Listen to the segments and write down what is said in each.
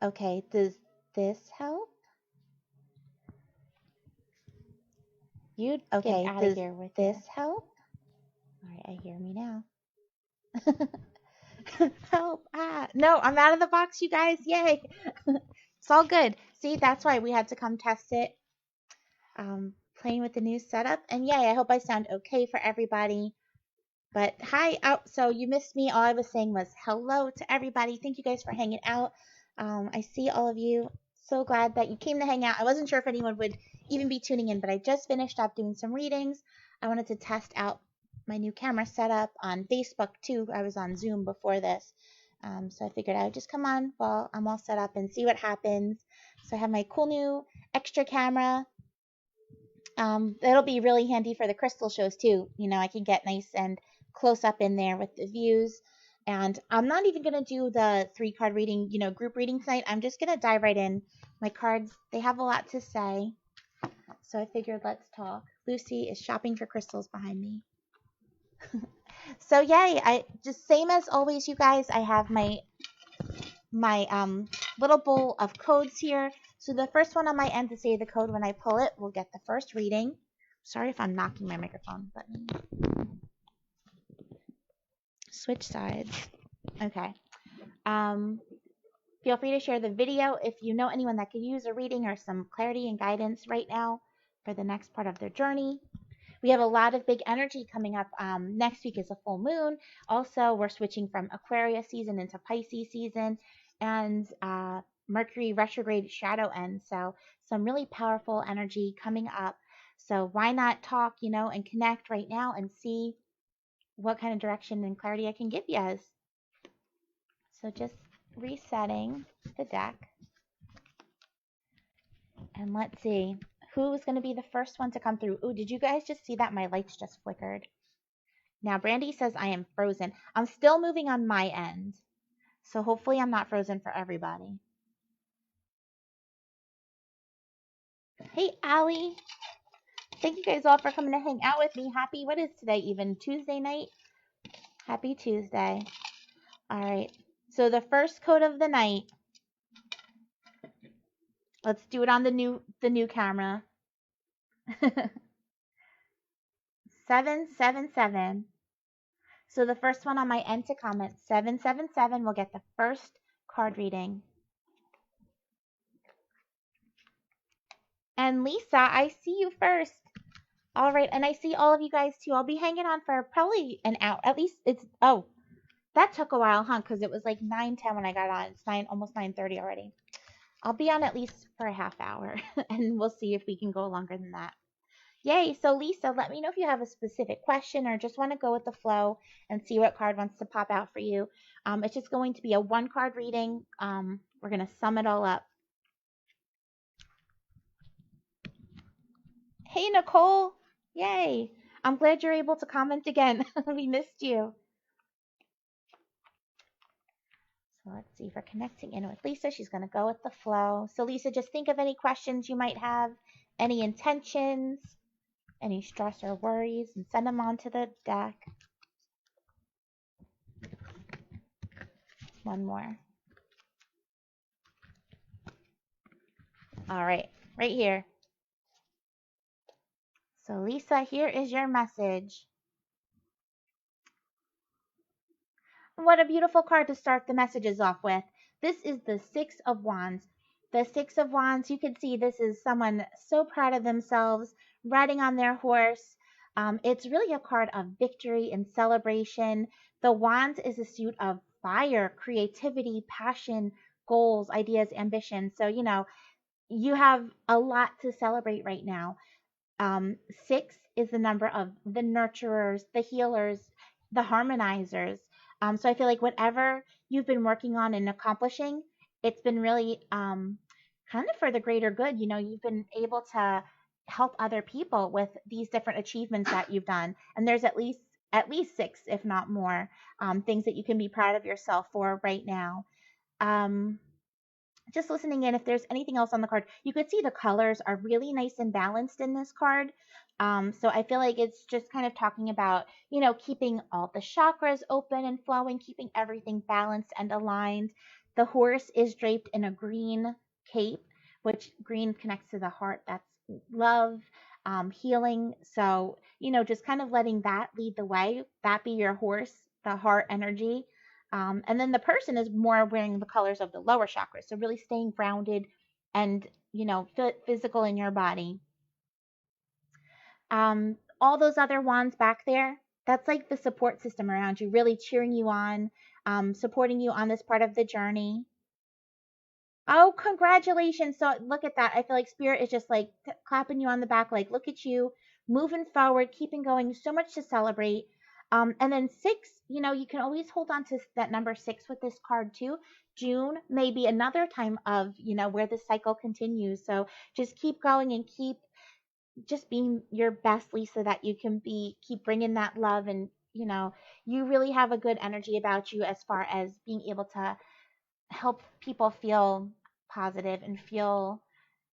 Okay, does this help? You'd get Okay, out does of here with this your... help? All right, I hear me now. Help. Ah. No, I'm out of the box, you guys. Yay. It's all good. See, that's why we had to come test it. Playing with the new setup. And yay, I hope I sound okay for everybody. But hi, out. So you missed me. All I was saying was hello to everybody. Thank you guys for hanging out. I see all of you. So glad that you came to hang out. I wasn't sure if anyone would even be tuning in, but I just finished up doing some readings. I wanted to test out my new camera setup on Facebook too. I was on Zoom before this. So I figured I would just come on while I'm all set up and see what happens. So I have my cool new extra camera. It'll be really handy for the crystal shows too. You know, I can get nice and close up in there with the views. And I'm not even going to do the 3 card reading, group reading tonight. I'm just going to dive right in. My cards, they have a lot to say. So I figured let's talk. Lucy is shopping for crystals behind me. So yay, I just same as always, you guys, I have my little bowl of codes here. So the first one on my end to say the code when I pull it will get the first reading. Sorry if I'm knocking my microphone. Let me switch sides. Okay. Feel free to share the video if you know anyone that could use a reading or some clarity and guidance right now for the next part of their journey. We have a lot of big energy coming up. Next week is a full moon. Also, we're switching from Aquarius season into Pisces season, and Mercury retrograde shadow ends. So some really powerful energy coming up. So why not talk, and connect right now and see what kind of direction and clarity I can give you guys. So just resetting the deck. And let's see who's going to be the first one to come through. Ooh, did you guys just see that my lights just flickered? Now, Brandy says I am frozen. I'm still moving on my end. So hopefully I'm not frozen for everybody. Hey, Allie. Thank you guys all for coming to hang out with me. Happy, what is today even? Tuesday night? Happy Tuesday. All right. So the first code of the night. Let's do it on the new camera. 777. So the first one on my end to comment, 777, will get the first card reading. And Lisa, I see you first. All right, and I see all of you guys too. I'll be hanging on for probably an hour. At least that took a while, huh? Because it was like 9:10 when I got on. It's almost 9:30 already. I'll be on at least for a half hour, and we'll see if we can go longer than that. Yay! So Lisa, let me know if you have a specific question or just want to go with the flow and see what card wants to pop out for you. It's just going to be a 1-card reading. We're going to sum it all up. Hey, Nicole! Yay! I'm glad you're able to comment again. We missed you. So let's see if we're connecting in with Lisa. She's going to go with the flow. So Lisa, just think of any questions you might have, any intentions, any stress or worries, and send them onto the deck. One more. All right, right here. So Lisa, here is your message. What a beautiful card to start the messages off with. This is the 6 of Wands. The 6 of Wands, you can see this is someone so proud of themselves, riding on their horse. It's really a card of victory and celebration. The Wands is a suit of fire, creativity, passion, goals, ideas, ambition. So, you have a lot to celebrate right now. 6 is the number of the nurturers, the healers, the harmonizers. So I feel like whatever you've been working on and accomplishing, it's been really kind of for the greater good. You've been able to help other people with these different achievements that you've done. And there's at least 6, if not more, things that you can be proud of yourself for right now. Just listening in, if there's anything else on the card, you could see the colors are really nice and balanced in this card. So I feel like it's just kind of talking about, keeping all the chakras open and flowing, keeping everything balanced and aligned. The horse is draped in a green cape, which green connects to the heart. That's love, healing. So, just kind of letting that lead the way, that be your horse, the heart energy. And then the person is more wearing the colors of the lower chakras. So, really staying grounded and, physical in your body. All those other wands back there, that's like the support system around you, really cheering you on, supporting you on this part of the journey. Oh, congratulations. So look at that. I feel like Spirit is just like clapping you on the back, like, look at you, moving forward, keeping going, so much to celebrate. And then 6, you can always hold on to that number 6 with this card too. June may be another time of, where the cycle continues. So just keep going and keep just being your best, Lisa, that you can be. Keep bringing that love, and you really have a good energy about you as far as being able to help people feel positive and feel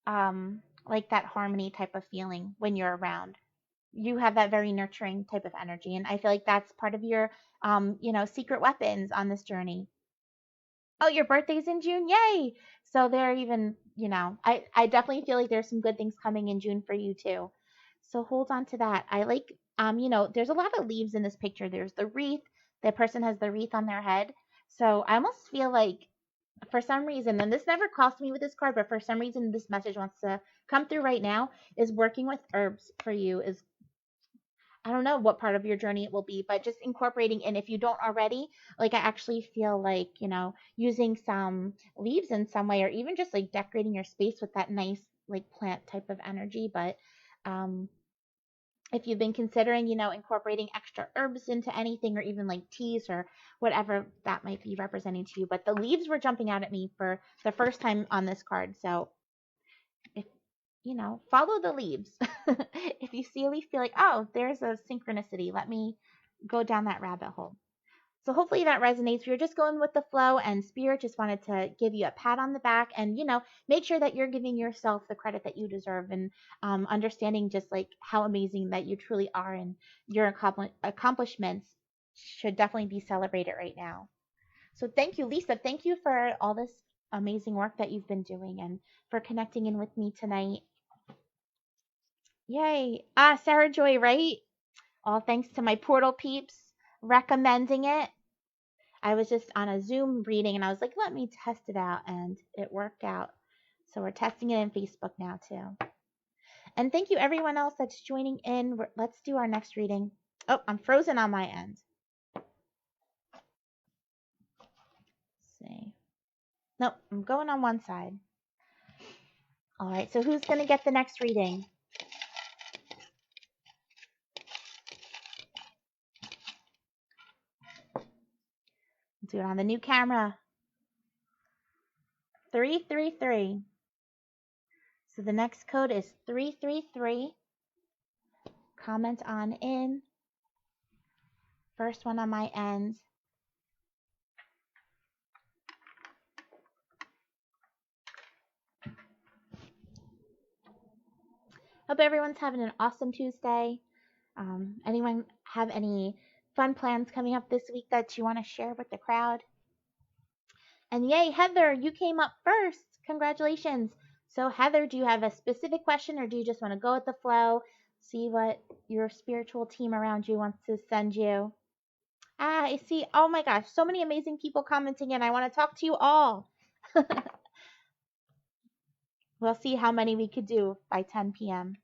like that harmony type of feeling when you're around. You have that very nurturing type of energy, and I feel like that's part of your secret weapons on this journey. Oh, your birthday's in June. Yay. So they're even, I definitely feel like there's some good things coming in June for you too. So hold on to that. I like, there's a lot of leaves in this picture. There's the wreath. The person has the wreath on their head. So I almost feel like for some reason, and this never crossed me with this card, but for some reason this message wants to come through right now, is working with herbs for you is, I don't know what part of your journey it will be, but just incorporating in, if you don't already, like I actually feel like, using some leaves in some way, or even just like decorating your space with that nice like plant type of energy. But if you've been considering, incorporating extra herbs into anything, or even like teas or whatever that might be representing to you. But the leaves were jumping out at me for the first time on this card. So if follow the leaves. If you see a leaf, be like, oh, there's a synchronicity. Let me go down that rabbit hole. So hopefully that resonates. You're just going with the flow, and Spirit just wanted to give you a pat on the back, and make sure that you're giving yourself the credit that you deserve, and understanding just like how amazing that you truly are, and your accomplishments should definitely be celebrated right now. So thank you, Lisa. Thank you for all this amazing work that you've been doing, and for connecting in with me tonight. Yay. Sarah Joy, right? All thanks to my portal peeps recommending it. I was just on a Zoom reading, and I was like, let me test it out, and it worked out. So we're testing it in Facebook now too. And thank you everyone else that's joining in. Let's do our next reading. Oh, I'm frozen on my end. Let's see. Nope, I'm going on one side. All right, so who's going to get the next reading? Do it on the new camera. 333. So the next code is 333. Comment on in. First one on my end. Hope everyone's having an awesome Tuesday. Anyone have any fun plans coming up this week that you want to share with the crowd? And yay, Heather, you came up first. Congratulations. So Heather, do you have a specific question, or do you just want to go with the flow, see what your spiritual team around you wants to send you? I see. Oh my gosh, so many amazing people commenting in. I want to talk to you all. We'll see how many we could do by 10 p.m.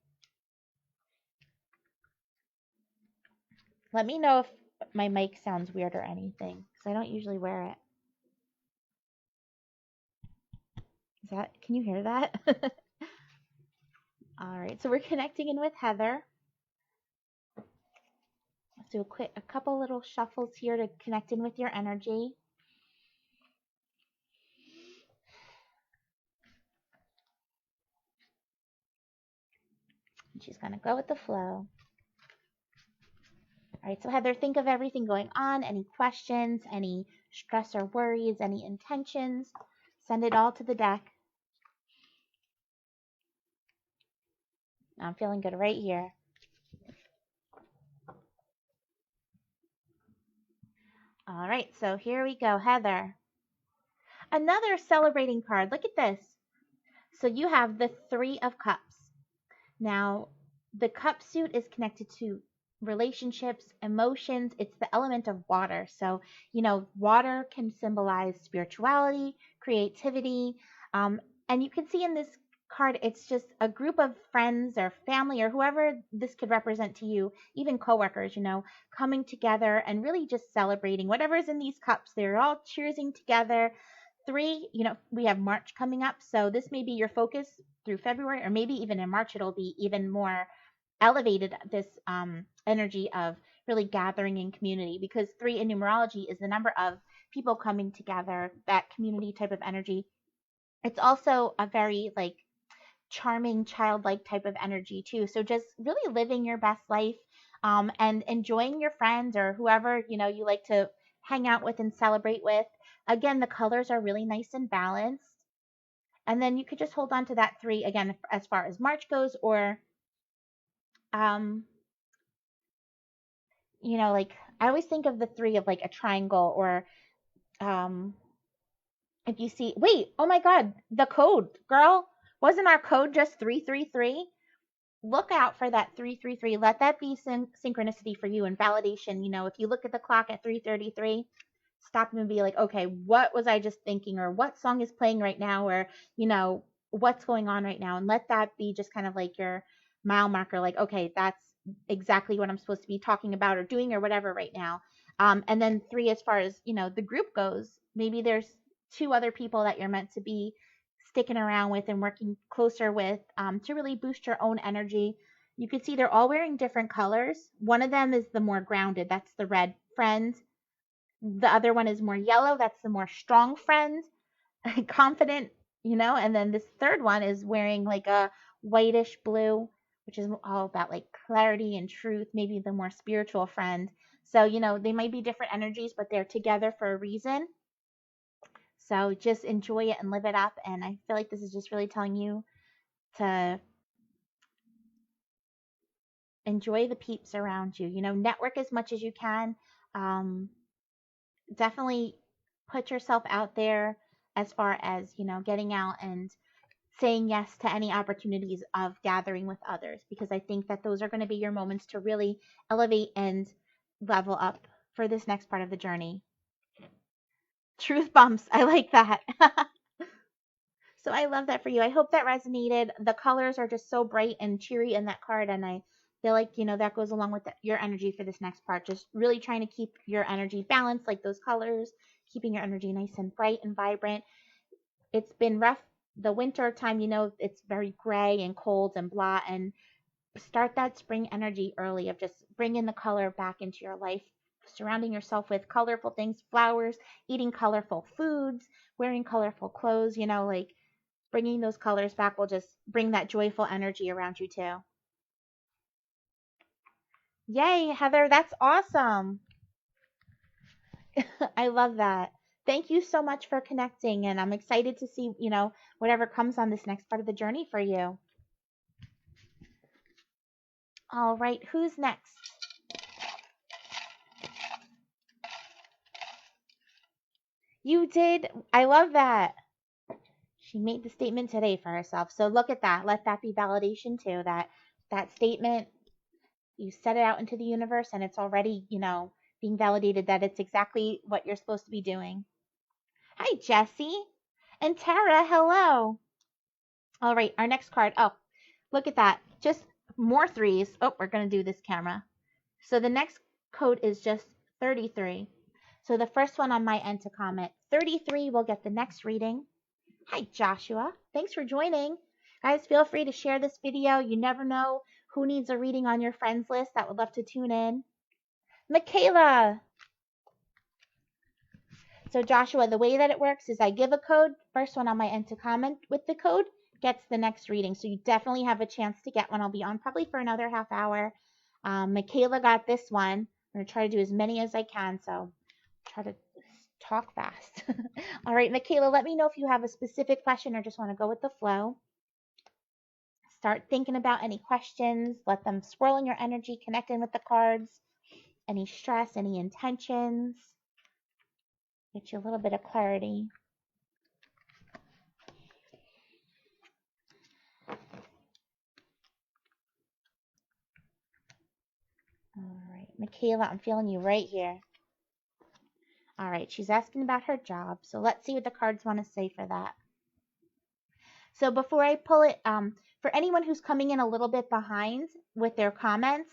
Let me know if my mic sounds weird or anything, because I don't usually wear it. Can you hear that? All right, so we're connecting in with Heather. Let's do a couple little shuffles here to connect in with your energy. And she's gonna go with the flow. All right, so Heather, think of everything going on, any questions, any stress or worries, any intentions. Send it all to the deck. I'm feeling good right here. All right, so here we go, Heather. Another celebrating card. Look at this. So you have the Three of Cups. Now, the cup suit is connected to relationships, emotions. It's the element of water. So, water can symbolize spirituality, creativity. And you can see in this card, it's just a group of friends or family or whoever this could represent to you, even coworkers, coming together and really just celebrating whatever's in these cups. They're all cheersing together. Three, we have March coming up. So this may be your focus through February, or maybe even in March, it'll be even more elevated, this energy of really gathering in community, because three in numerology is the number of people coming together, that community type of energy. It's also a very charming, childlike type of energy too. So just really living your best life, and enjoying your friends or whoever you like to hang out with and celebrate with. Again, the colors are really nice and balanced. And then you could just hold on to that three again as far as March goes, or um, I always think of the three of like a triangle, or um, if you see, wait, oh my God, the code, girl, wasn't our code just 333? Look out for that 333. Let that be synchronicity for you and validation. If you look at the clock at 3:33, stop and be like, okay, what was I just thinking? Or what song is playing right now? Or, what's going on right now? And let that be just kind of like your mile marker. Like, okay, that's exactly what I'm supposed to be talking about or doing or whatever right now. And then three, as far as, the group goes, maybe there's two other people that you're meant to be sticking around with and working closer with, to really boost your own energy. You can see they're all wearing different colors. One of them is the more grounded. That's the red friend. The other one is more yellow. That's the more strong friend, confident, and then this third one is wearing like a whitish blue, which is all about like clarity and truth, maybe the more spiritual friend. So, they might be different energies, but they're together for a reason. So just enjoy it and live it up. And I feel like this is just really telling you to enjoy the peeps around you, network as much as you can. Definitely put yourself out there as far as, getting out and saying yes to any opportunities of gathering with others, because I think that those are going to be your moments to really elevate and level up for this next part of the journey. Truth bumps. I like that. So I love that for you. I hope that resonated. The colors are just so bright and cheery in that card, and I feel like, that goes along with your energy for this next part. Just really trying to keep your energy balanced, like those colors, keeping your energy nice and bright and vibrant. It's been rough. The winter time, it's very gray and cold and blah, and start that spring energy early of just bringing the color back into your life, surrounding yourself with colorful things, flowers, eating colorful foods, wearing colorful clothes, like bringing those colors back will just bring that joyful energy around you too. Yay, Heather, that's awesome. I love that. Thank you so much for connecting, and I'm excited to see, whatever comes on this next part of the journey for you. All right, who's next? You did. I love that. She made the statement today for herself. So look at that. Let that be validation too. That statement, you set it out into the universe and it's already, being validated that it's exactly what you're supposed to be doing. Hi, Jessie. And Tara, hello. All right, our next card. Oh, look at that. Just more threes. Oh, we're going to do this camera. So the next code is just 33. So the first one on my end to comment, 33, will get the next reading. Hi, Joshua. Thanks for joining. Guys, feel free to share this video. You never know who needs a reading on your friends list that would love to tune in. Michaela. So Joshua, the way that it works is I give a code. First one on my end to comment with the code gets the next reading. So you definitely have a chance to get one. I'll be on probably for another half hour. Michaela got this one. I'm going to try to do as many as I can. So try to talk fast. All right, Michaela, let me know if you have a specific question or just want to go with the flow. Start thinking about any questions. Let them swirl in your energy, connecting with the cards. Any stress, any intentions. Get you a little bit of clarity. Michaela, I'm feeling you right here. All right, she's asking about her job. So let's see what the cards want to say for that. So before I pull it, for anyone who's coming in a little bit behind with their comments,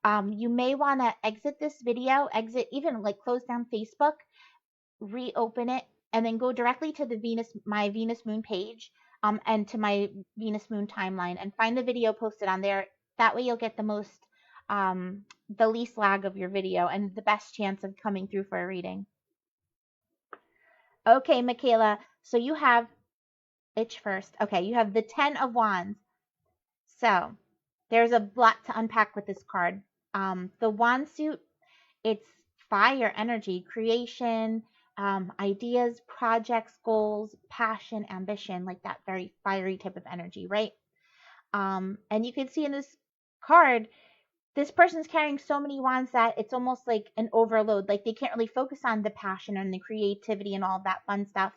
you may want to exit this video, even like close down Facebook, reopen it, and then go directly to the my Venus Moon page, and to my Venus Moon timeline, and find the video posted on there. That way you'll get the least lag of your video and the best chance of coming through for a reading. Okay, Michaela, so you have itch first. Okay, you have the 10 of Wands. So there's a lot to unpack with this card. The Wand suit, it's fire energy, creation, ideas, projects, goals, passion, ambition, like that very fiery type of energy, right? And you can see in this card, this person's carrying so many wands that it's almost like an overload. Like they can't really focus on the passion and the creativity and all that fun stuff,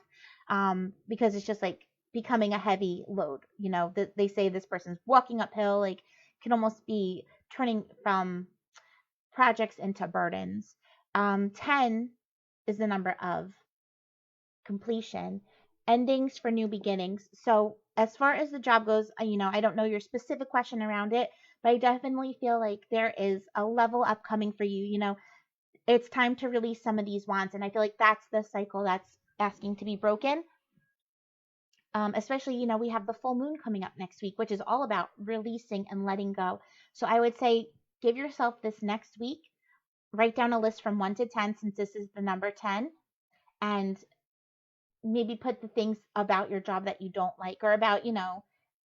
because it's just like becoming a heavy load. You know, they say this person's walking uphill, like can almost be turning from projects into burdens. 10 is the number of completion, endings for new beginnings. So as far as the job goes, I don't know your specific question around it, but I definitely feel like there is a level up coming for you. It's time to release some of these wands, and I feel like that's the cycle that's asking to be broken. Especially, we have the full moon coming up next week, which is all about releasing and letting go. So I would say give yourself this next week, write down a list from 1 to 10, since this is the number 10, and maybe put the things about your job that you don't like, or about,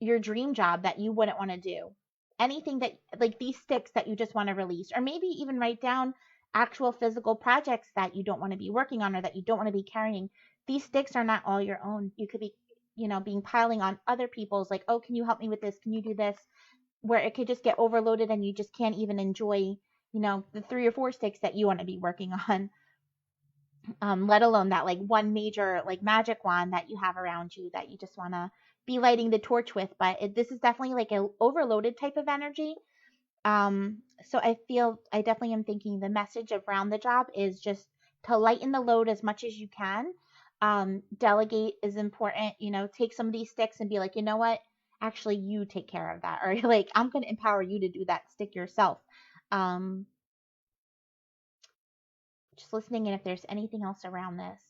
your dream job that you wouldn't want to do. Anything that, like these sticks that you just want to release, or maybe even write down actual physical projects that you don't want to be working on or that you don't want to be carrying. These sticks are not all your own. You could be, being piling on other people's, like, oh, can you help me with this? Can you do this? Where it could just get overloaded and you just can't even enjoy, the 3 or 4 sticks that you want to be working on. Let alone that like one major like magic wand that you have around you that you just want to be lighting the torch with. But this is definitely like an overloaded type of energy. So I definitely am thinking the message around the job is just to lighten the load as much as you can. Delegate is important. Take some of these sticks and be like, you know what? Actually, you take care of that. Or like, I'm going to empower you to do that stick yourself. Just listening in if there's anything else around this.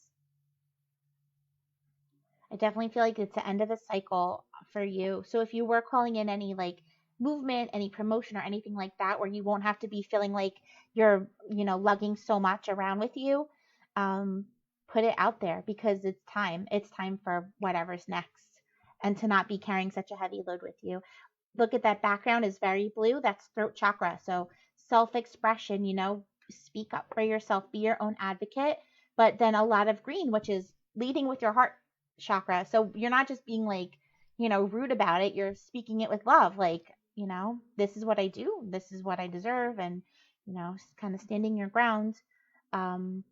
I definitely feel like it's the end of a cycle for you. So if you were calling in any like movement, any promotion or anything like that, where you won't have to be feeling like you're, lugging so much around with you, put it out there, because it's time. It's time for whatever's next, and to not be carrying such a heavy load with you. Look at that background is very blue. That's throat chakra. So self-expression, speak up for yourself, be your own advocate. But then a lot of green, which is leading with your heart chakra. So you're not just being like, rude about it. You're speaking it with love. Like, this is what I do. This is what I deserve. And, kind of standing your ground. And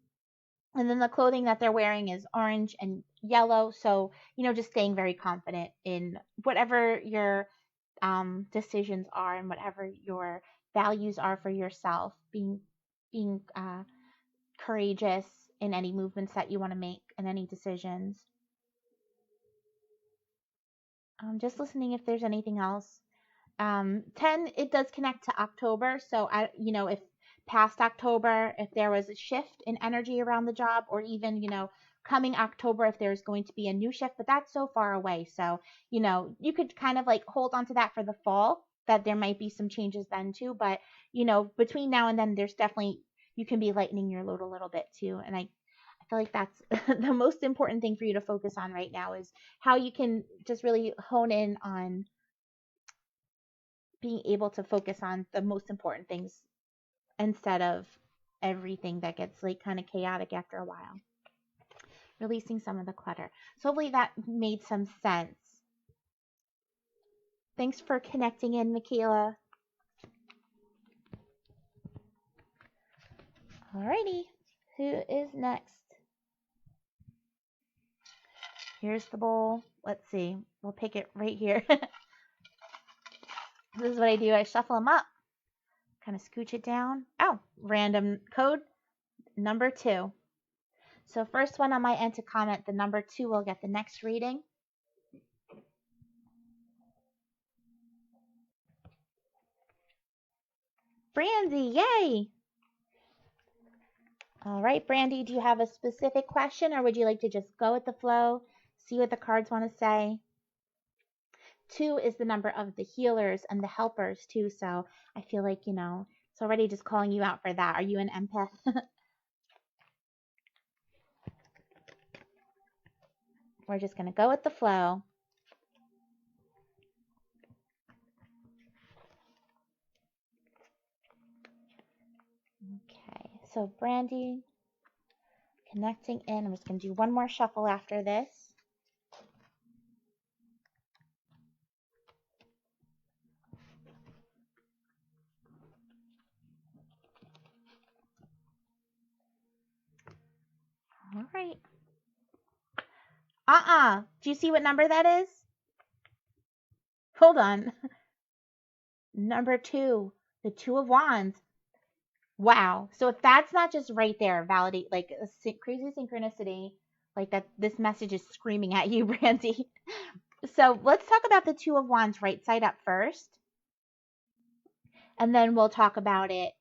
then the clothing that they're wearing is orange and yellow. So, just staying very confident in whatever your decisions are and whatever your values are for yourself. Being courageous in any movements that you want to make and any decisions. Just listening if there's anything else. 10, it does connect to October. So if past October, if there was a shift in energy around the job, or even, coming October, if there's going to be a new shift, but that's so far away. So, you could kind of like hold on to that for the fall, that there might be some changes then too. But, between now and then, there's definitely, you can be lightening your load a little bit too. And I feel like that's the most important thing for you to focus on right now, is how you can just really hone in on being able to focus on the most important things instead of everything that gets like kind of chaotic after a while. Releasing some of the clutter. So hopefully that made some sense. Thanks for connecting in, Michaela. Alrighty, who is next? Here's the bowl. Let's see. We'll pick it right here. This is what I do. I shuffle them up, Kind of scooch it down. Oh, random code number 2. So first one on my end to comment the number 2 will get the next reading. Brandy, yay! All right, Brandy, do you have a specific question or would you like to just go with the flow, see what the cards want to say? 2 is the number of the healers and the helpers too, so I feel like, it's already just calling you out for that. Are you an empath? We're just going to go with the flow. Okay, so Brandy, connecting in. I'm just going to do one more shuffle after this. All right. Do you see what number that is? Hold on. Number 2, the 2 of Wands. Wow. So if that's not just right there, validate, like a crazy synchronicity, like that this message is screaming at you, Brandy. So let's talk about the 2 of Wands right side up first. And then we'll talk about it.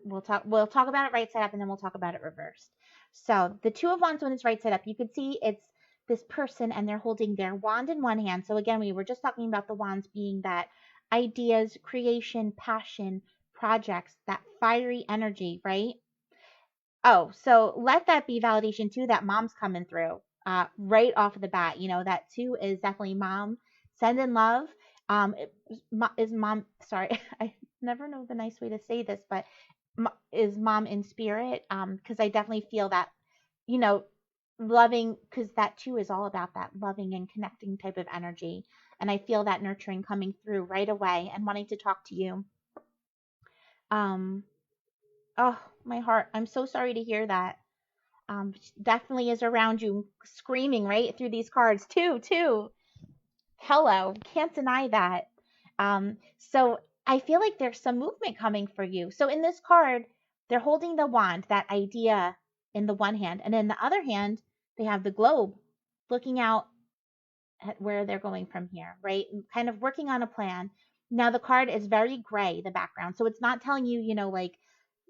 We'll talk about it right side up and then we'll talk about it reversed. So the 2 of Wands when it's right side up, you could see it's this person and they're holding their wand in one hand. So again, we were just talking about the wands being that ideas, creation, passion, projects, that fiery energy, right? Oh, so let that be validation too that mom's coming through right off of the bat. That 2 is definitely mom. Send in love. Is mom, sorry, I never know the nice way to say this, but is mom in spirit? Because I definitely feel that, loving, because that 2 is all about that loving and connecting type of energy. And I feel that nurturing coming through right away and wanting to talk to you. Oh, my heart. I'm so sorry to hear that. Definitely is around you screaming right through these cards too. Hello. Can't deny that. So I feel like there's some movement coming for you. So in this card, they're holding the wand, that idea in the one hand. And in the other hand, they have the globe looking out at where they're going from here, right? Kind of working on a plan. Now the card is very gray, the background. So it's not telling you, like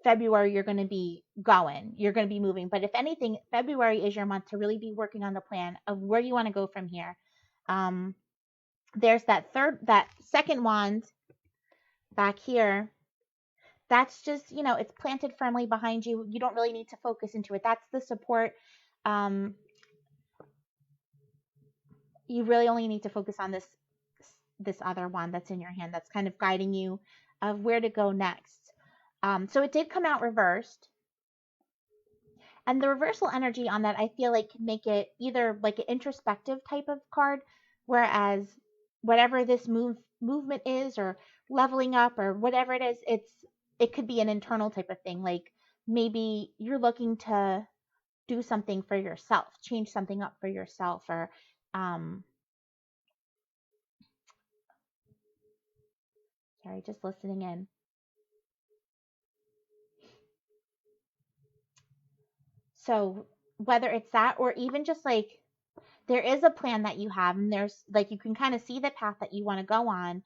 February you're going to be going, you're going to be moving. But if anything, February is your month to really be working on the plan of where you want to go from here. There's that second wand back here. That's just, it's planted firmly behind you. You don't really need to focus into it. That's the support. You really only need to focus on this other one that's in your hand that's kind of guiding you of where to go next. So it did come out reversed. And the reversal energy on that, I feel like can make it either like an introspective type of card, whereas whatever this movement is or leveling up or whatever it is, it could be an internal type of thing. Like maybe you're looking to do something for yourself, change something up for yourself, or sorry, just listening in. So whether it's that or even just like there is a plan that you have and there's like you can kind of see the path that you want to go on,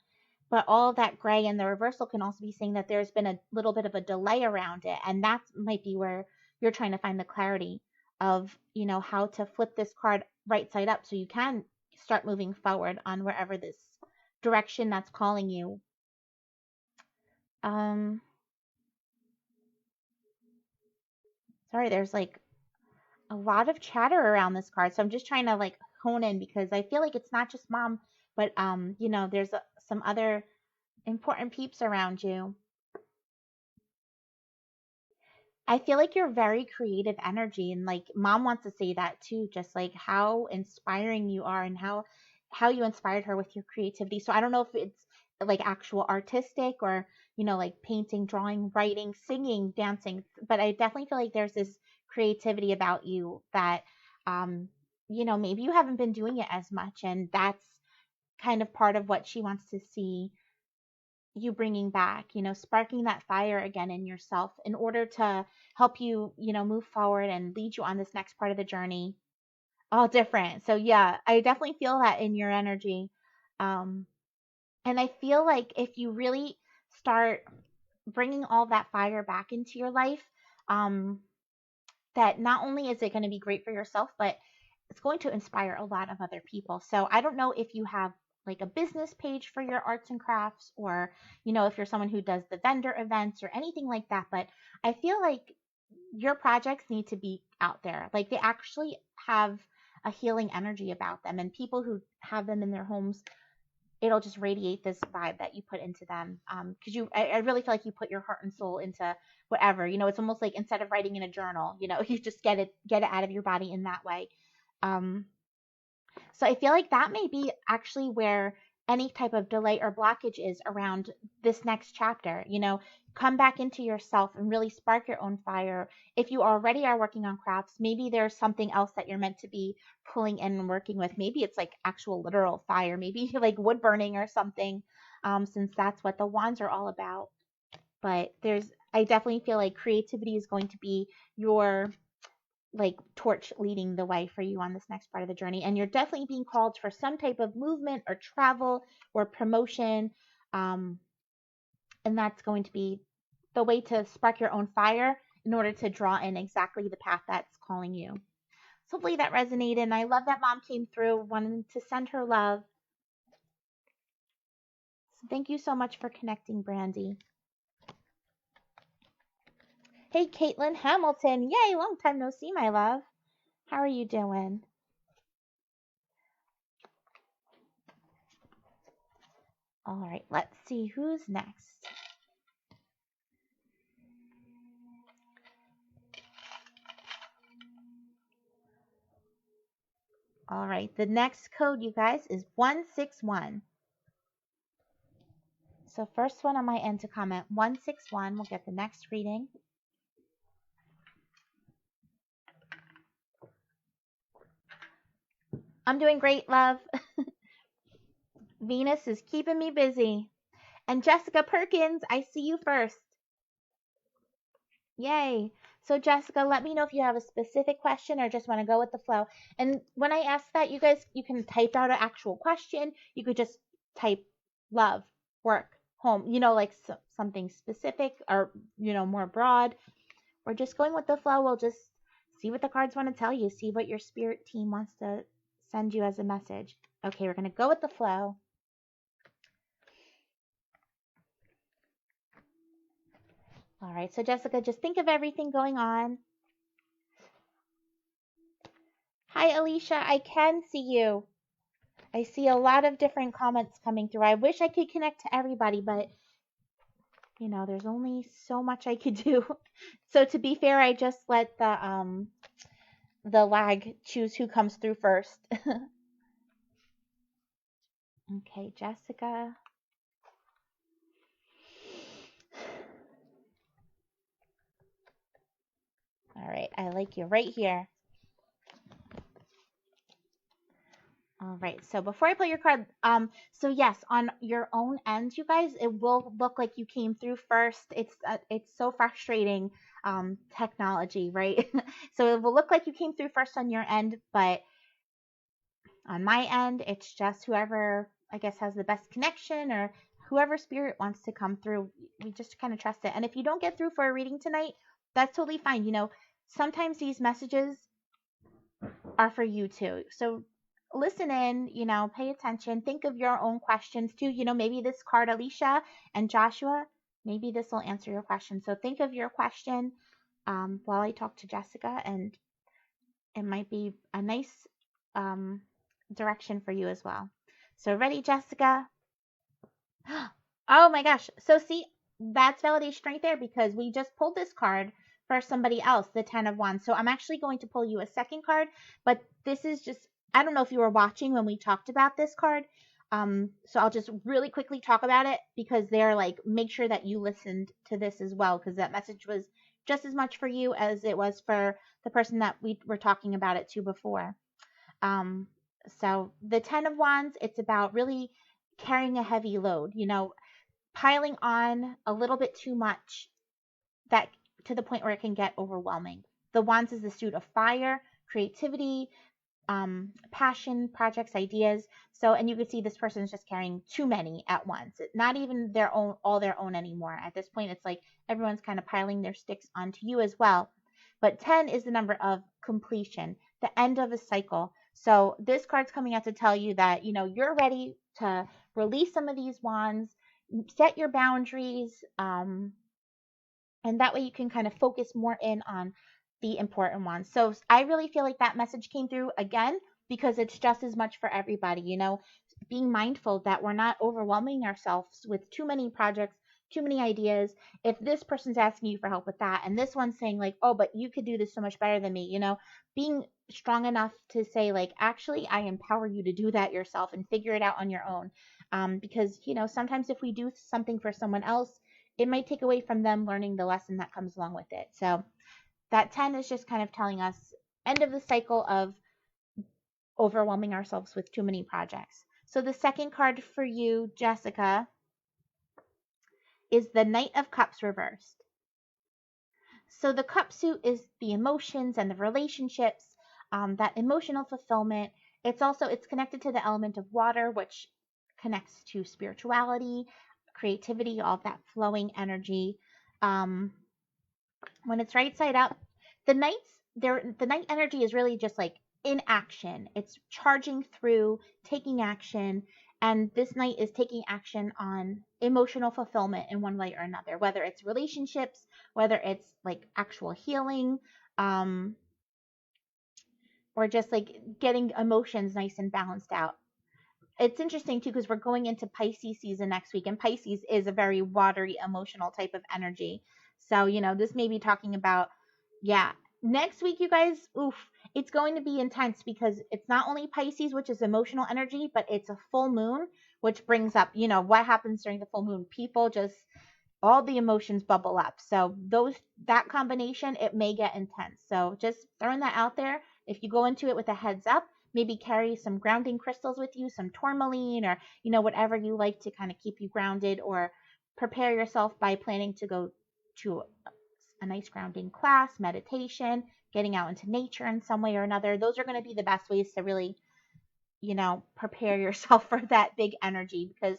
but all of that gray and the reversal can also be saying that there's been a little bit of a delay around it, and that might be where you're trying to find the clarity of how to flip this card right side up so you can start moving forward on wherever this direction that's calling you. Sorry, there's like a lot of chatter around this card, so I'm just trying to like hone in because I feel like it's not just mom, but there's some other important peeps around you. I feel like you're very creative energy, and like mom wants to say that too, just like how inspiring you are and how you inspired her with your creativity. So I don't know if it's like actual artistic or like painting, drawing, writing, singing, dancing, but I definitely feel like there's this creativity about you that maybe you haven't been doing it as much, and that's kind of part of what she wants to see you bringing back, sparking that fire again in yourself in order to help you, move forward and lead you on this next part of the journey. All different. So yeah, I definitely feel that in your energy. Um, and I feel like if you really start bringing all that fire back into your life, um, that not only is it going to be great for yourself, but it's going to inspire a lot of other people. So I don't know if you have like a business page for your arts and crafts, or, if you're someone who does the vendor events or anything like that, but I feel like your projects need to be out there. Like they actually have a healing energy about them, and people who have them in their homes, it'll just radiate this vibe that you put into them. Because I really feel like you put your heart and soul into whatever. It's almost like instead of writing in a journal, you just get it out of your body in that way. Um, so I feel like that may be actually where any type of delay or blockage is around this next chapter. Come back into yourself and really spark your own fire. If you already are working on crafts, maybe there's something else that you're meant to be pulling in and working with. Maybe it's like actual literal fire, maybe like wood burning or something, since that's what the wands are all about. But I definitely feel like creativity is going to be your like torch leading the way for you on this next part of the journey, and you're definitely being called for some type of movement or travel or promotion, and that's going to be the way to spark your own fire in order to draw in exactly the path that's calling you. So hopefully that resonated, and I love that mom came through, wanted to send her love. So thank you so much for connecting, Brandy. Hey, Caitlin Hamilton. Yay, long time no see, my love. How are you doing? All right, let's see who's next. All right, the next code, you guys, is 161. So first one on my end to comment, 161, will get the next reading. I'm doing great, love. Venus is keeping me busy. And Jessica Perkins, I see you first. Yay. So Jessica, let me know if you have a specific question or just want to go with the flow. And when I ask that, you guys, you can type out an actual question. You could just type love, work, home, like something specific or, more broad. We're just going with the flow. We'll just see what the cards want to tell you. See what your spirit team wants to send you as a message. Okay, we're going to go with the flow. All right, so Jessica, just think of everything going on. Hi, Alicia. I can see you. I see a lot of different comments coming through. I wish I could connect to everybody, but there's only so much I could do. So to be fair, I just let the lag choose who comes through first. Okay, Jessica. All right, I like you right here. All right, so before I play your card, so yes, on your own end, you guys, it will look like you came through first. It's so frustrating, technology, right? So it will look like you came through first on your end, but on my end, it's just whoever, I guess, has the best connection or whoever spirit wants to come through. We just kind of trust it. And if you don't get through for a reading tonight, that's totally fine. Sometimes these messages are for you too. So listen in, pay attention, think of your own questions too. Maybe this card, Alicia and Joshua, maybe this will answer your question. So think of your question while I talk to Jessica, and it might be a nice direction for you as well. So ready, Jessica? Oh my gosh. So see, that's validation right there, because we just pulled this card for somebody else, the 10 of Wands. So I'm actually going to pull you a second card, but this is just, I don't know if you were watching when we talked about this card. So I'll just really quickly talk about it, because they're like, make sure that you listened to this as well, because that message was just as much for you as it was for the person that we were talking about it to before. So the 10 of Wands, it's about really carrying a heavy load, piling on a little bit too much, that to the point where it can get overwhelming. The Wands is the suit of fire, creativity, passion, projects, ideas. So, and you can see this person is just carrying too many at once. Not even their own, all their own anymore. At this point, it's like everyone's kind of piling their sticks onto you as well. But 10 is the number of completion, the end of a cycle. So this card's coming out to tell you that, you're ready to release some of these wands, set your boundaries, and that way you can kind of focus more in on the important ones. So I really feel like that message came through again because it's just as much for everybody, being mindful that we're not overwhelming ourselves with too many projects, too many ideas. If this person's asking you for help with that and this one's saying like, oh, but you could do this so much better than me, being strong enough to say like, actually, I empower you to do that yourself and figure it out on your own. Because, sometimes if we do something for someone else, it might take away from them learning the lesson that comes along with it. So that 10 is just kind of telling us end of the cycle of overwhelming ourselves with too many projects. So the second card for you, Jessica, is the Knight of Cups reversed. So the cup suit is the emotions and the relationships, that emotional fulfillment. It's connected to the element of water, which connects to spirituality, creativity, all that flowing energy. When it's right side up, the night energy is really just like in action. It's charging through, taking action, and this night is taking action on emotional fulfillment in one way or another, whether it's relationships, whether it's like actual healing, or just like getting emotions nice and balanced out. It's interesting too because we're going into Pisces season next week, and Pisces is a very watery, emotional type of energy. So, this may be talking about, yeah, next week, you guys, oof, it's going to be intense because it's not only Pisces, which is emotional energy, but it's a full moon, which brings up, what happens during the full moon. People just, all the emotions bubble up. So that combination, it may get intense. So just throwing that out there. If you go into it with a heads up, maybe carry some grounding crystals with you, some tourmaline, or whatever you like to kind of keep you grounded, or prepare yourself by planning to go to a nice grounding class, meditation, getting out into nature in some way or another. Those are going to be the best ways to really prepare yourself for that big energy, because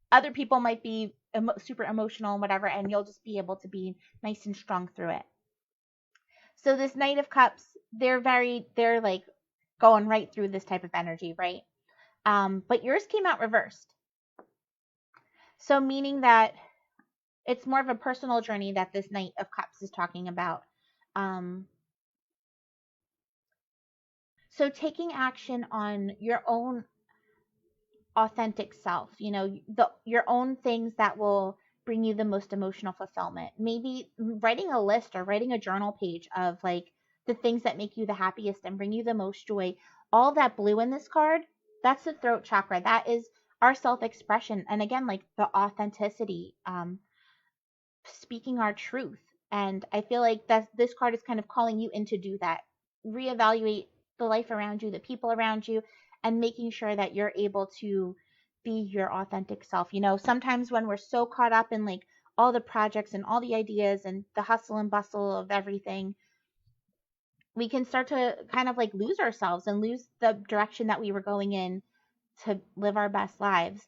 other people might be super emotional and whatever, and you'll just be able to be nice and strong through it. So this Knight of Cups, they're like going right through this type of energy, right? But yours came out reversed. So meaning that it's more of a personal journey that this Knight of Cups is talking about. So taking action on your own authentic self, your own things that will bring you the most emotional fulfillment. Maybe writing a list or writing a journal page of like the things that make you the happiest and bring you the most joy. All that blue in this card, that's the throat chakra. That is our self-expression. And again, like the authenticity, speaking our truth. And I feel like this card is kind of calling you in to do that. Reevaluate the life around you, the people around you, and making sure that you're able to be your authentic self. Sometimes when we're so caught up in like all the projects and all the ideas and the hustle and bustle of everything, we can start to kind of like lose ourselves and lose the direction that we were going in to live our best lives.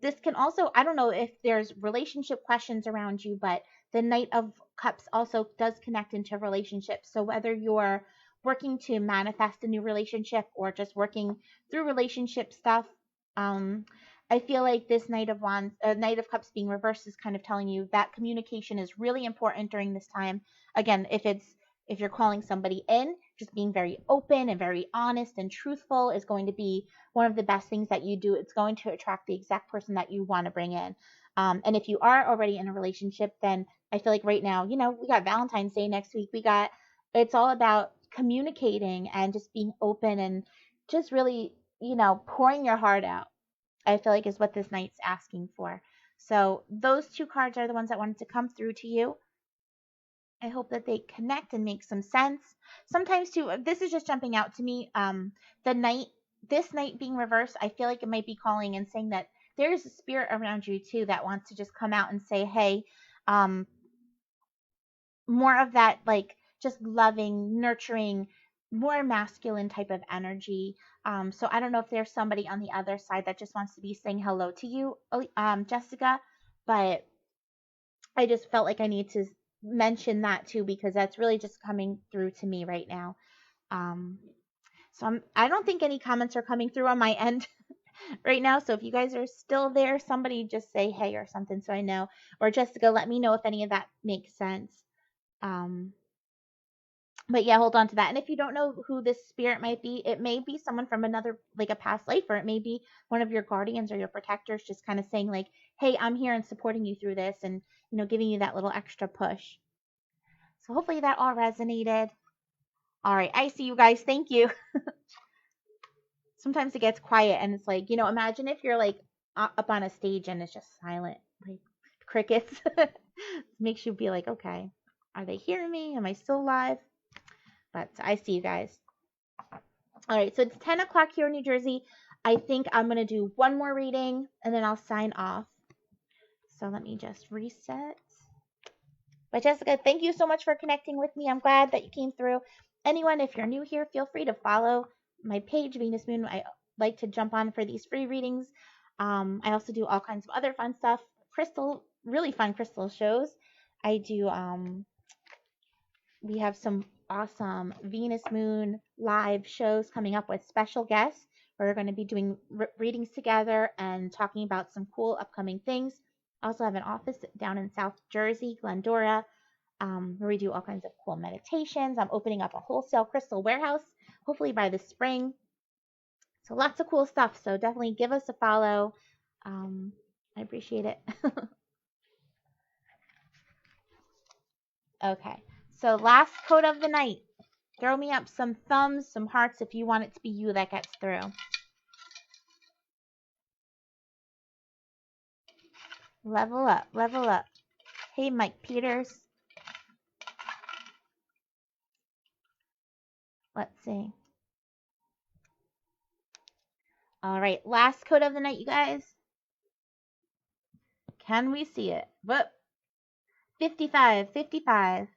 This can also, I don't know if there's relationship questions around you, but the Knight of Cups also does connect into relationships. So whether you're working to manifest a new relationship or just working through relationship stuff, I feel like this Knight of Cups being reversed is kind of telling you that communication is really important during this time. Again, if you're calling somebody in, just being very open and very honest and truthful is going to be one of the best things that you do. It's going to attract the exact person that you want to bring in. And if you are already in a relationship, then I feel like right now, we got Valentine's Day next week. It's all about communicating and just being open and just really, pouring your heart out, I feel like is what this Knight's asking for. So those two cards are the ones that wanted to come through to you. I hope that they connect and make some sense. Sometimes too, this is just jumping out to me. The Knight this night being reversed, I feel like it might be calling and saying that there's a spirit around you too that wants to just come out and say, hey, um, more of that, like just loving, nurturing, more masculine type of energy. So I don't know if there's somebody on the other side that just wants to be saying hello to you, Jessica, but I just felt like I need to mention that too because that's really just coming through to me right now. Um, so I don't think any comments are coming through on my end right now. So if you guys are still there, somebody just say hey or something so I know. Or Jessica, let me know if any of that makes sense. But yeah, hold on to that. And if you don't know who this spirit might be, it may be someone from another, like a past life, or it may be one of your guardians or your protectors just kind of saying like, hey, I'm here and supporting you through this and, giving you that little extra push. So hopefully that all resonated. All right. I see you guys. Thank you. Sometimes it gets quiet and it's like, imagine if you're like up on a stage and it's just silent, like crickets. Makes you be like, okay, are they hearing me? Am I still alive? But I see you guys. All right, so it's 10 o'clock here in New Jersey. I think I'm going to do one more reading and then I'll sign off. So let me just reset. But Jessica, thank you so much for connecting with me. I'm glad that you came through. Anyone, if you're new here, feel free to follow my page, Venus Moon. I like to jump on for these free readings. I also do all kinds of other fun stuff. Really fun crystal shows. I do, we have some awesome Venus Moon live shows coming up with special guests. We're going to be doing readings together and talking about some cool upcoming things. I also have an office down in South Jersey, Glendora, where we do all kinds of cool meditations. I'm opening up a wholesale crystal warehouse, hopefully by the spring. So lots of cool stuff. So definitely give us a follow. I appreciate it. Okay. So last code of the night. Throw me up some thumbs, some hearts if you want it to be you that gets through. Level up, level up. Hey, Mike Peters. Let's see. All right, last code of the night, you guys. Can we see it? Whoop. 55, 55.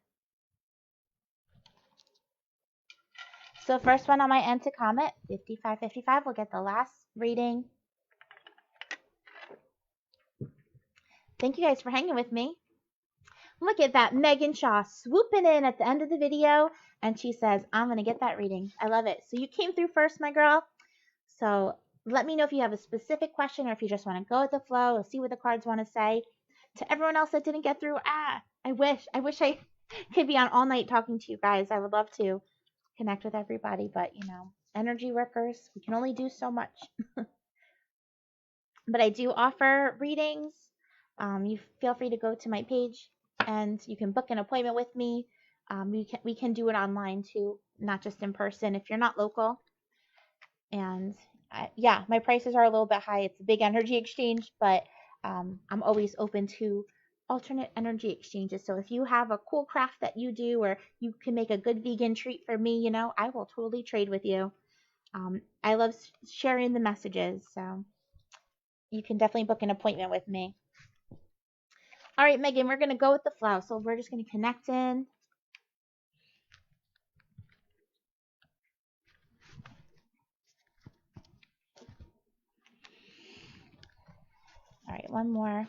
So first one on my end to comment, 55, 55. We'll get the last reading. Thank you guys for hanging with me. Look at that, Megan Shaw swooping in at the end of the video, and she says, I'm going to get that reading. I love it. So you came through first, my girl. So let me know if you have a specific question or if you just want to go with the flow and see what the cards want to say. To everyone else that didn't get through, I wish I could be on all night talking to you guys. I would love to connect with everybody, but energy workers, we can only do so much. But I do offer readings. You feel free to go to my page and you can book an appointment with me. We can do it online too, not just in person if you're not local. And yeah, my prices are a little bit high. It's a big energy exchange, but I'm always open to alternate energy exchanges. So if you have a cool craft that you do, or you can make a good vegan treat for me, I will totally trade with you. I love sharing the messages, so you can definitely book an appointment with me. All right, Megan, we're going to go with the flow. So we're just going to connect in. All right, one more.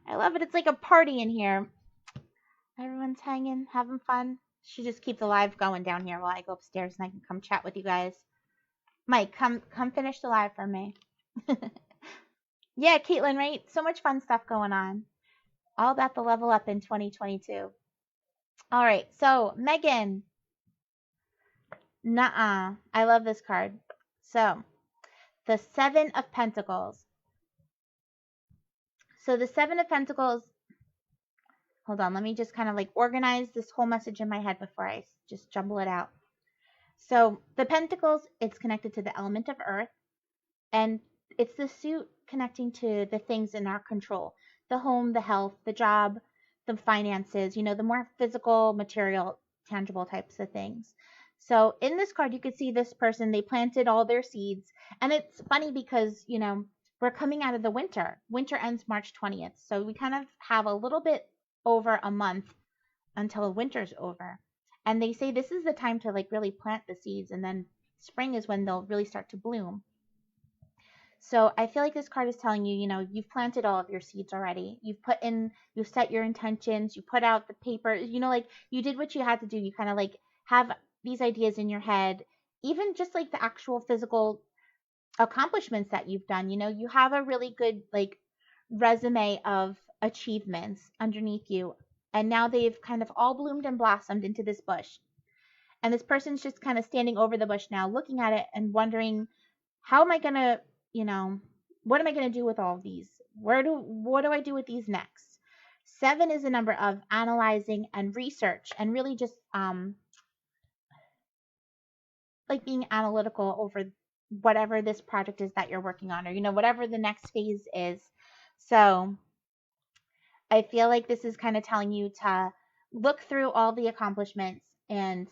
I love it. It's like a party in here. Everyone's hanging, having fun. Should just keep the live going down here while I go upstairs and I can come chat with you guys. Mike, come finish the live for me. Yeah, Caitlin, right? So much fun stuff going on. All about the level up in 2022. All right, so Megan. Nuh-uh. I love this card. So, the Seven of Pentacles. So the Seven of Pentacles, hold on, let me just kind of like organize this whole message in my head before I just jumble it out. So the Pentacles, it's connected to the element of earth, and it's the suit connecting to the things in our control. The home, the health, the job, the finances, the more physical, material, tangible types of things. So in this card, you could see this person, they planted all their seeds. And it's funny because, we're coming out of the winter. Winter ends March 20th. So we kind of have a little bit over a month until winter's over. And they say this is the time to like really plant the seeds, and then spring is when they'll really start to bloom. So I feel like this card is telling you, you've planted all of your seeds already. You've set your intentions, you put out the paper, like you did what you had to do. You kind of like have these ideas in your head, even just like the actual physical accomplishments that you've done. You have a really good like resume of achievements underneath you. And now they've kind of all bloomed and blossomed into this bush. And this person's just kind of standing over the bush now, looking at it and wondering, how am I going to, what am I going to do with all of these? What do I do with these next? 7 is a number of analyzing and research, and really just like being analytical over whatever this project is that you're working on, or whatever the next phase is. So I feel like this is kind of telling you to look through all the accomplishments and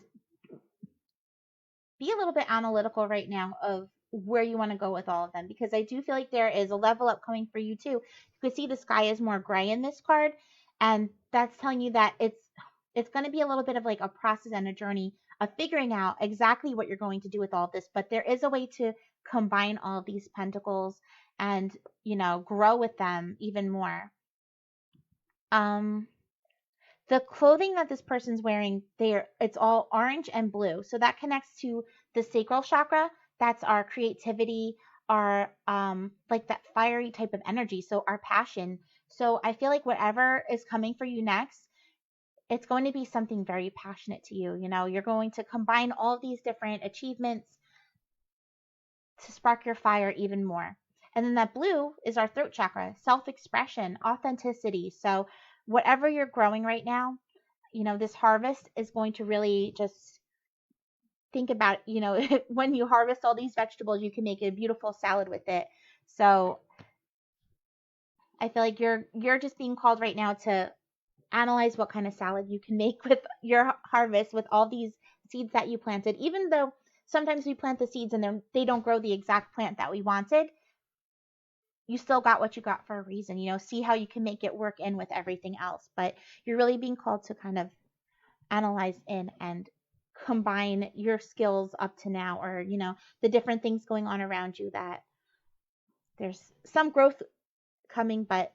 be a little bit analytical right now of where you want to go with all of them, because I do feel like there is a level up coming for you too. You can see the sky is more gray in this card, and that's telling you that it's going to be a little bit of like a process and a journey of figuring out exactly what you're going to do with all of this. But there is a way to combine all of these pentacles and grow with them even more. The clothing that this person's wearing, it's all orange and blue. So that connects to the sacral chakra. That's our creativity, our like that fiery type of energy. So our passion. So I feel like whatever is coming for you next, it's going to be something very passionate to you. You're going to combine all of these different achievements to spark your fire even more. And then that blue is our throat chakra, self-expression, authenticity. So whatever you're growing right now, this harvest is going to really just think about, when you harvest all these vegetables, you can make a beautiful salad with it. So I feel like you're just being called right now to analyze what kind of salad you can make with your harvest, with all these seeds that you planted. Even though sometimes we plant the seeds and they don't grow the exact plant that we wanted, you still got what you got for a reason. See how you can make it work in with everything else. But you're really being called to kind of analyze in and combine your skills up to now, or the different things going on around you, that there's some growth coming, but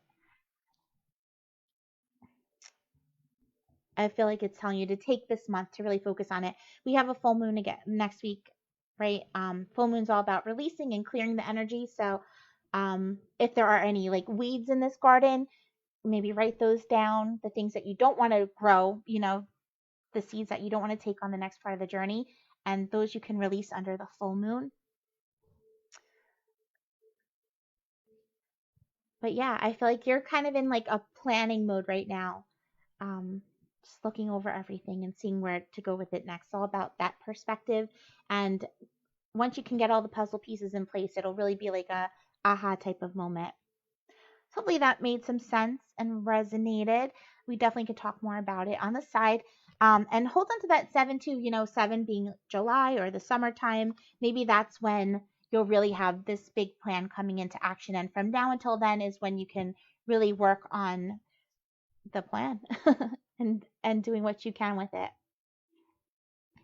I feel like it's telling you to take this month to really focus on it. We have a full moon again next week, right? Full moon's all about releasing and clearing the energy. So if there are any like weeds in this garden, maybe write those down, the things that you don't want to grow, the seeds that you don't want to take on the next part of the journey, and those you can release under the full moon. But yeah, I feel like you're kind of in like a planning mode right now. Just looking over everything and seeing where to go with it next. All about that perspective. And once you can get all the puzzle pieces in place, it'll really be like a aha type of moment. So hopefully that made some sense and resonated. We definitely could talk more about it on the side. And hold on to that 7 too, 7 being July or the summertime. Maybe that's when you'll really have this big plan coming into action. And from now until then is when you can really work on the plan and doing what you can with it.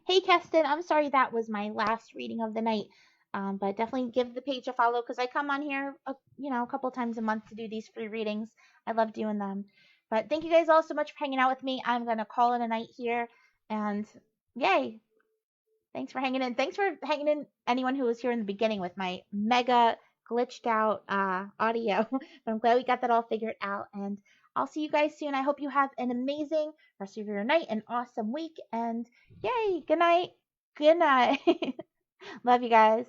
Hey, Keston, I'm sorry that was my last reading of the night. But definitely give the page a follow, because I come on here, a couple times a month to do these free readings. I love doing them. But thank you guys all so much for hanging out with me. I'm going to call it a night here. And yay. Thanks for hanging in. Thanks for hanging in, anyone who was here in the beginning with my mega glitched out audio. But I'm glad we got that all figured out. And I'll see you guys soon. I hope you have an amazing rest of your night, an awesome week. And yay. Good night. Good night. Love you guys.